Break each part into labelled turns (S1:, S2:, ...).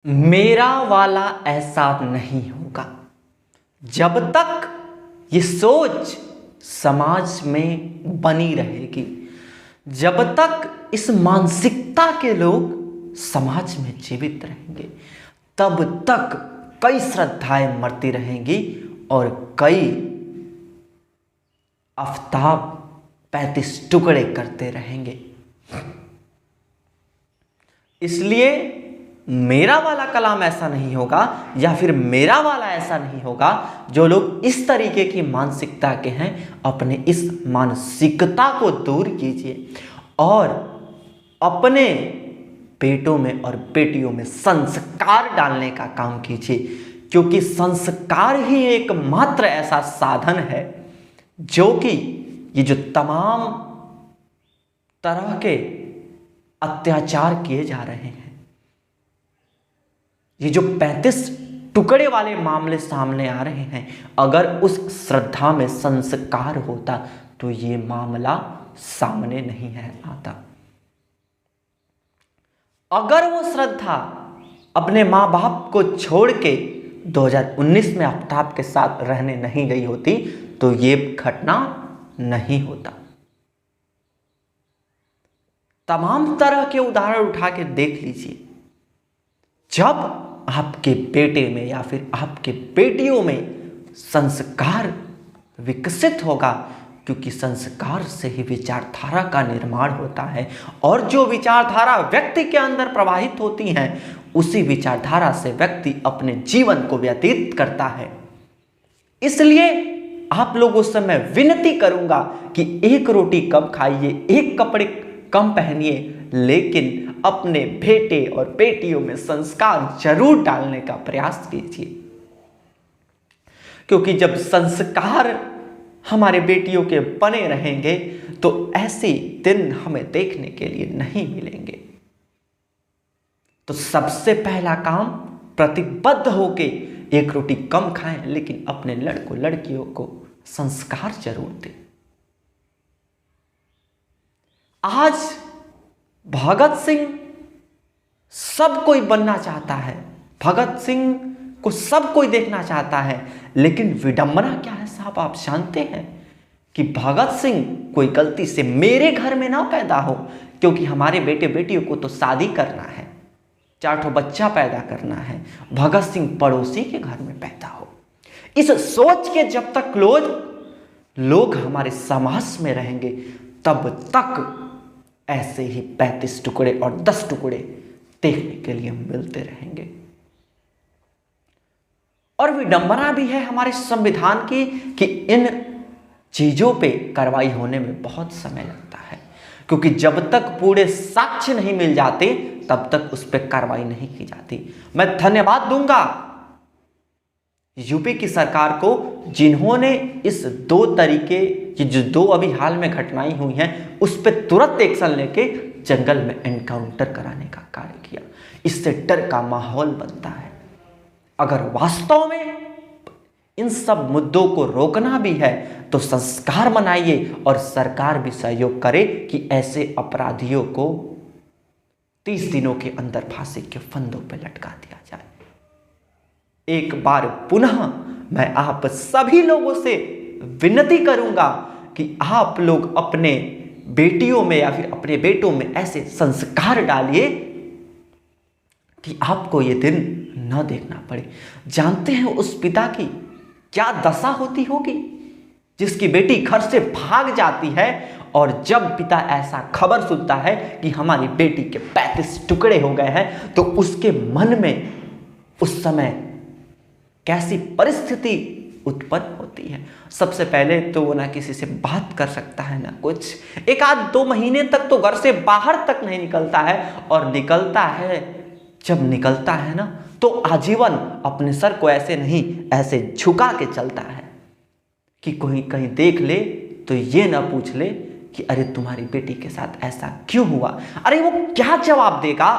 S1: मेरा वाला ऐसा नहीं होगा। जब तक ये सोच समाज में बनी रहेगी, जब तक इस मानसिकता के लोग समाज में जीवित रहेंगे, तब तक कई श्रद्धाएं मरती रहेंगी और कई आफताब 35 टुकड़े करते रहेंगे। इसलिए मेरा वाला कलाम ऐसा नहीं होगा, या फिर मेरा वाला ऐसा नहीं होगा। जो लोग इस तरीके की मानसिकता के हैं, अपने इस मानसिकता को दूर कीजिए और अपने बेटों में और बेटियों में संस्कार डालने का काम कीजिए, क्योंकि संस्कार ही एकमात्र ऐसा साधन है जो कि ये जो तमाम तरह के अत्याचार किए जा रहे हैं, ये जो 35 टुकड़े वाले मामले सामने आ रहे हैं, अगर उस श्रद्धा में संस्कार होता तो ये मामला सामने नहीं है आता। अगर वो श्रद्धा अपने माँ बाप को छोड़ के 2019 में आफ्ताब के साथ रहने नहीं गई होती तो ये घटना नहीं होता। तमाम तरह के उदाहरण उठा के देख लीजिए। जब आपके बेटे में या फिर आपके बेटियों में संस्कार विकसित होगा, क्योंकि संस्कार से ही विचारधारा का निर्माण होता है, और जो विचारधारा व्यक्ति के अंदर प्रवाहित होती हैं, उसी विचारधारा से व्यक्ति अपने जीवन को व्यतीत करता है। इसलिए आप लोगों से मैं विनती करूंगा कि एक रोटी कम खाइए, एक कपड़े कम पहनिए, लेकिन अपने बेटे और बेटियों में संस्कार जरूर डालने का प्रयास कीजिए। क्योंकि जब संस्कार हमारे बेटियों के बने रहेंगे तो ऐसे दिन हमें देखने के लिए नहीं मिलेंगे। तो सबसे पहला काम, प्रतिबद्ध होके एक रोटी कम खाएं, लेकिन अपने लड़कों लड़कियों को संस्कार जरूर दें। आज भगत सिंह सब कोई बनना चाहता है, भगत सिंह को सब कोई देखना चाहता है, लेकिन विडंबना क्या है साहब, आप जानते हैं कि भगत सिंह कोई गलती से मेरे घर में ना पैदा हो, क्योंकि हमारे बेटे बेटियों को तो शादी करना है, 4 ठो बच्चा पैदा करना है, भगत सिंह पड़ोसी के घर में पैदा हो। इस सोच के जब तक लोग हमारे समाज में रहेंगे, तब तक ऐसे ही 35 टुकड़े और 10 टुकड़े देखने के लिए मिलते रहेंगे। और विडंबना भी है हमारे संविधान की कि इन चीजों पे कार्रवाई होने में बहुत समय लगता है, क्योंकि जब तक पूरे साक्ष्य नहीं मिल जाते तब तक उस पर कार्रवाई नहीं की जाती। मैं धन्यवाद दूंगा यूपी की सरकार को, जिन्होंने इस 2 तरीके की जो 2 अभी हाल में घटनाएं हुई हैं उस पर तुरंत एक्शन लेके जंगल में एनकाउंटर कराने का कार्य किया। इससे डर का माहौल बनता है। अगर वास्तव में इन सब मुद्दों को रोकना भी है तो संस्कार बनाइए और सरकार भी सहयोग करे कि ऐसे अपराधियों को 30 दिनों के अंदर फांसी के फंदों पर लटका दिया जाए। एक बार पुनः मैं आप सभी लोगों से विनती करूंगा कि आप लोग अपने बेटियों में या फिर अपने बेटों में ऐसे संस्कार डालिए कि आपको ये दिन न देखना पड़े। जानते हैं उस पिता की क्या दशा होती होगी जिसकी बेटी घर से भाग जाती है, और जब पिता ऐसा खबर सुनता है कि हमारी बेटी के 35 टुकड़े हो गए हैं, तो उसके मन में उस समय कैसी परिस्थिति उत्पन्न होती है। सबसे पहले तो वो ना किसी से बात कर सकता है, ना कुछ, 1-2 महीने तक तो घर से बाहर तक नहीं निकलता है, और निकलता है जब निकलता है ना तो आजीवन अपने सर को ऐसे नहीं ऐसे झुका के चलता है कि कोई कहीं देख ले तो ये ना पूछ ले कि अरे तुम्हारी बेटी के साथ ऐसा क्यों हुआ। अरे वो क्या जवाब देगा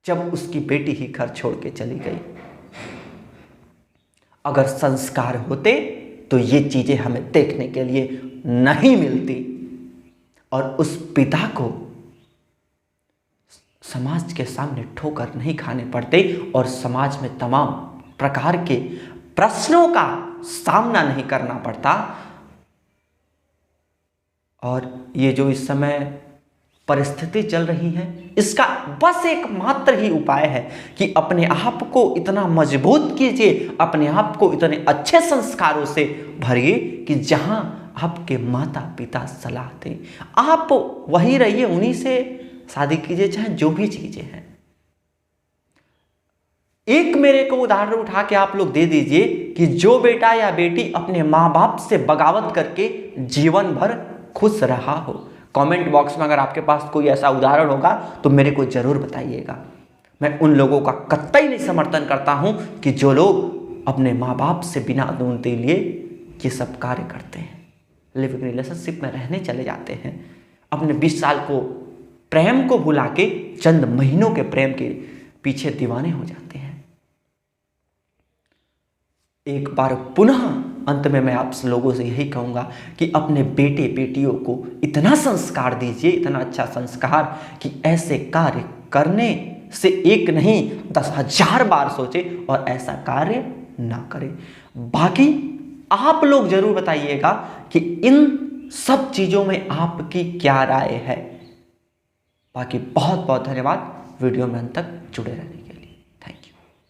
S1: जब उसकी बेटी ही घर छोड़ के चली गई। अगर संस्कार होते तो ये चीजें हमें देखने के लिए नहीं मिलती, और उस पिता को समाज के सामने ठोकर नहीं खाने पड़ते और समाज में तमाम प्रकार के प्रश्नों का सामना नहीं करना पड़ता। और ये जो इस समय परिस्थिति चल रही है, इसका बस एकमात्र ही उपाय है कि अपने आप को इतना मजबूत कीजिए, अपने आप को इतने अच्छे संस्कारों से भरिए कि जहां आपके माता पिता सलाह दें आप वही रहिए, उन्हीं से शादी कीजिए, चाहे जो भी चीजें हैं। एक मेरे को उदाहरण उठा के आप लोग दे दीजिए कि जो बेटा या बेटी अपने माँ बाप से बगावत करके जीवन भर खुश रहा हो। कमेंट बॉक्स में अगर आपके पास कोई ऐसा उदाहरण होगा तो मेरे को जरूर बताइएगा। मैं उन लोगों का कतई नहीं समर्थन करता हूं कि जो लोग अपने माँ बाप से बिना अनुमति लिए ये सब कार्य करते हैं, लिविंग रिलेशनशिप में रहने चले जाते हैं, अपने 20 साल को प्रेम को भुला के चंद महीनों के प्रेम के पीछे दीवाने हो जाते हैं। एक बार पुनः अंत में मैं आप लोगों से यही कहूंगा कि अपने बेटे बेटियों को इतना संस्कार दीजिए, इतना अच्छा संस्कार कि ऐसे कार्य करने से एक नहीं 10,000 बार सोचे और ऐसा कार्य ना करें। बाकी आप लोग जरूर बताइएगा कि इन सब चीजों में आपकी क्या राय है। बाकी बहुत बहुत धन्यवाद वीडियो में अंत तक जुड़े रहने।